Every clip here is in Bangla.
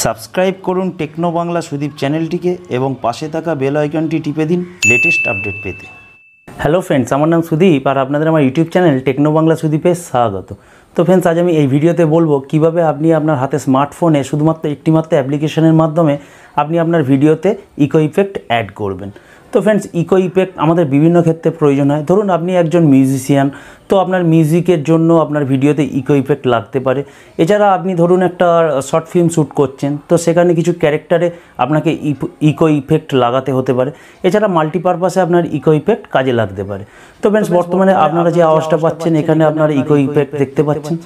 সাবস্ক্রাইব করুন টেকনো বাংলা সুদীপ চ্যানেলটিকে এবং পাশে থাকা বেল আইকনটি টিপে দিন লেটেস্ট আপডেট পেতে। হ্যালো ফ্রেন্ডস, আমার নাম সুদীপ আর আপনাদের আমার ইউটিউব চ্যানেল টেকনো বাংলা সুদীপে স্বাগত। তো ফ্রেন্ডস, আজ আমি এই ভিডিওতে বলবো কিভাবে আপনি আপনার হাতে স্মার্টফোনে শুধুমাত্র একটিমাত্র অ্যাপ্লিকেশনের মাধ্যমে আপনি আপনার ভিডিওতে ইকো ইফেক্ট অ্যাড করবেন। তো ফ্রেন্ডস, ইকো ইফেক্ট আমাদের বিভিন্ন ক্ষেত্রে প্রয়োজন হয়। ধরুন আপনি একজন মিউজিশিয়ান, তো আপনার মিউজিকের জন্য আপনার ভিডিওতে ইকো ইফেক্ট লাগতে পারে। এছাড়া আপনি ধরুন একটা শর্ট ফিল্ম শ্যুট করছেন, তো সেখানে কিছু ক্যারেক্টারে আপনাকে ইকো ইফেক্ট লাগাতে হতে পারে। এছাড়া মাল্টিপারপাসে আপনার ইকো ইফেক্ট কাজে লাগতে পারে। তো ফ্রেন্ডস, বর্তমানে আপনারা যে আওয়াজটা পাচ্ছেন এখানে আপনারা ইকো ইফেক্ট দেখতে পাচ্ছেন।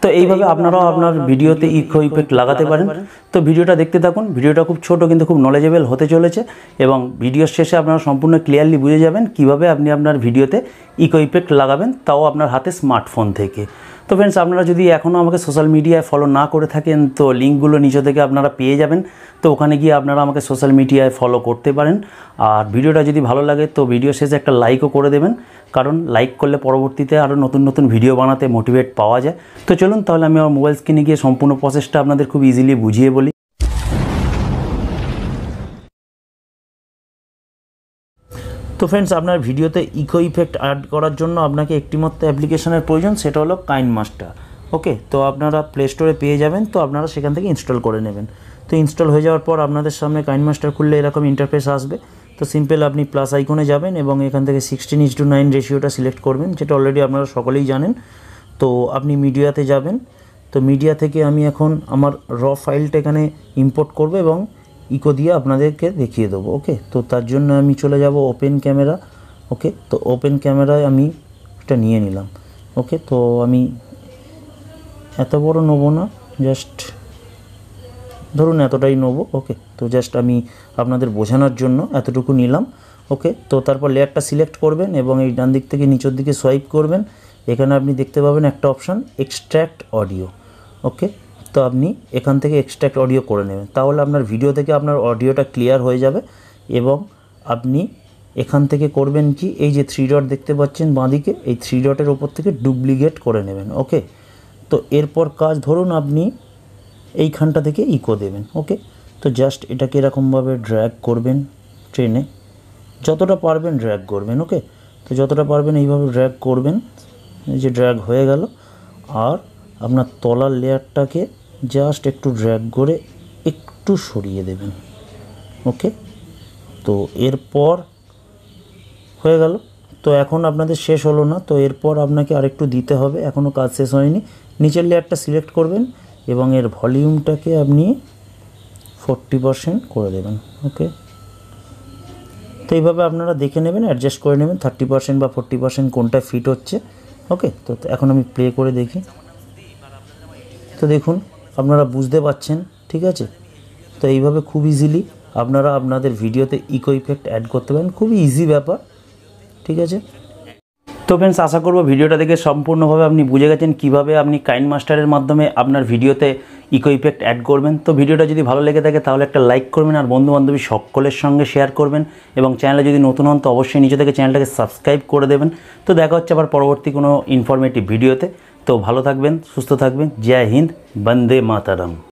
তো এইভাবে আপনারাও আপনার ভিডিওতে ইকো ইফেক্ট লাগাতে পারেন। তো ভিডিওটা দেখতে থাকুন। ভিডিওটা খুব ছোট কিন্তু খুব নলেজেবল হতে চলেছে এবং ভিডিওর শেষে আপনারা সম্পূর্ণ ক্লিয়ারলি বুঝে যাবেন কিভাবে আপনি আপনার ভিডিওতে ইকো ইফেক্ট লাগাবেন, তাও আপনার হাতে স্মার্টফোন থেকে। তো ফ্রেন্ডস, আপনারা যদি এখনও আমাকে সোশ্যাল মিডিয়ায় ফলো না করে থাকেন তো লিঙ্কগুলো নিচে থেকে আপনারা পেয়ে যাবেন। তো ওখানে গিয়ে আপনারা আমাকে সোশ্যাল মিডিয়ায় ফলো করতে পারেন। আর ভিডিওটা যদি ভালো লাগে তো ভিডিও শেষে একটা লাইকও করে দেবেন, কারণ লাইক করলে পরবর্তীতে আরও নতুন নতুন ভিডিও বানাতে মোটিভেট পাওয়া যায়। তো চলুন তাহলে আমি আমার মোবাইল স্ক্রিনে গিয়ে সম্পূর্ণ প্রসেসটা আপনাদের খুব ইজিলি বুঝিয়ে বলি। তো ফ্রেন্ডস, আপনার ভিডিওতে ইকো ইফেক্ট অ্যাড করার জন্য আপনাকে একটিমাত্র অ্যাপ্লিকেশনের প্রয়োজন, সেটা হলো কাইনমাস্টার। ওকে, তো আপনারা প্লে স্টোরে পেয়ে যাবেন, তো আপনারা সেখান থেকে ইনস্টল করে নেবেন। তো ইনস্টল হয়ে যাওয়ার পর আপনাদের সামনে কাইনমাস্টার খুললে এরকম ইন্টারফেস আসবে। তো সিম্পল আপনি প্লাস আইকনে যাবেন এবং এখান থেকে 16:9 রেশিওটা সিলেক্ট করবেন, যেটা অলরেডি আপনারা সকলেই জানেন। তো আপনি মিডিয়াতে যাবেন। তো মিডিয়া থেকে আমি এখন আমার র ফাইলটা এখানে ইম্পোর্ট করব এবং ইকো দিয়ে আপনাদেরকে দেখিয়ে দেবো। ওকে, তো তার জন্য আমি চলে যাব ওপেন ক্যামেরা। ওকে, তো ওপেন ক্যামেরায় আমি এটা নিয়ে নিলাম। ওকে, তো আমি এত বড় নেবো না, জাস্ট ধরুন এতটাই নেবো। ওকে, তো জাস্ট আমি আপনাদের বোঝানোর জন্য এতটুকু নিলাম। ওকে, তো তারপর লেয়ারটা সিলেক্ট করবেন এবং এই ডান দিক থেকে নিচের দিকে সোয়াইপ করবেন। এখানে আপনি দেখতে পাবেন একটা অপশান এক্সট্র্যাক্ট অডিও। ওকে, তো আপনি এখান থেকে এক্সট্র্যাক্ট অডিও করে নেবেন, তাহলে আপনার ভিডিও থেকে আপনার অডিওটা ক্লিয়ার হয়ে যাবে। এবং আপনি এখান থেকে করবেন কি, এই যে 3 ডট দেখতে পাচ্ছেন বাঁদিকে, এই 3 ডটের ওপর থেকে ডুপ্লিকেট করে নেবেন। ওকে, তো এরপর কাজ, ধরুন আপনি এইখানটা থেকে ইকো দেবেন। ওকে, তো জাস্ট এটাকে এরকমভাবে ড্র্যাগ করবেন, ট্রেনে যতটা পারবেন ড্র্যাগ করবেন। ওকে, তো যতটা পারবেন এইভাবে ড্র্যাগ করবেন। এই যে ড্র্যাগ হয়ে গেল। আর আপনার তলার লেয়ারটাকে জাস্ট একটু ড্র্যাগ করে একটু সরিয়ে দেবেন। ওকে, তো এরপর হয়ে গেল। তো এখন আপনাদের শেষ হলো না, তো এরপর আপনাকে আরেকটু দিতে হবে, এখনও কাজ শেষ হয়নি। নিচের লেয়ারটা সিলেক্ট করবেন এবং এর ভলিউমটাকে আপনি 40% করে দেবেন। ওকে, তো এইভাবে আপনারা দেখে নেবেন, অ্যাডজাস্ট করে নেবেন 30% বা 40% কোনটা ফিট হচ্ছে। ওকে, তো এখন আমি প্লে করে দেখি। তো দেখুন আপনারা বুঝতে পারছেন, ঠিক আছে। তো এইভাবে খুব ইজিলি আপনারা আপনাদের ভিডিওতে ইকো ইফেক্ট অ্যাড করতে পারেন, খুবই ইজি ব্যাপার, ঠিক আছে। তো ফ্রেন্ডস, আশা করব ভিডিওটা দেখে সম্পূর্ণভাবে আপনি বুঝে গেছেন কিভাবে আপনি কাইনমাস্টারের মাধ্যমে আপনার ভিডিওতে ইকো ইফেক্ট অ্যাড করবেন। তো ভিডিওটা যদি ভালো লেগে থাকে তাহলে একটা লাইক করবেন আর বন্ধুবান্ধবী সকলের সঙ্গে শেয়ার করবেন এবং চ্যানেলে যদি নতুন হন তো অবশ্যই নিচে থেকে চ্যানেলটাকে সাবস্ক্রাইব করে দেবেন। তো দেখা হচ্ছে আবার পরবর্তী কোনো ইনফরমেটিভ ভিডিওতে। তো ভালো থাকবেন, সুস্থ থাকবেন। জয় হিন্দ, বন্দে মাতারম।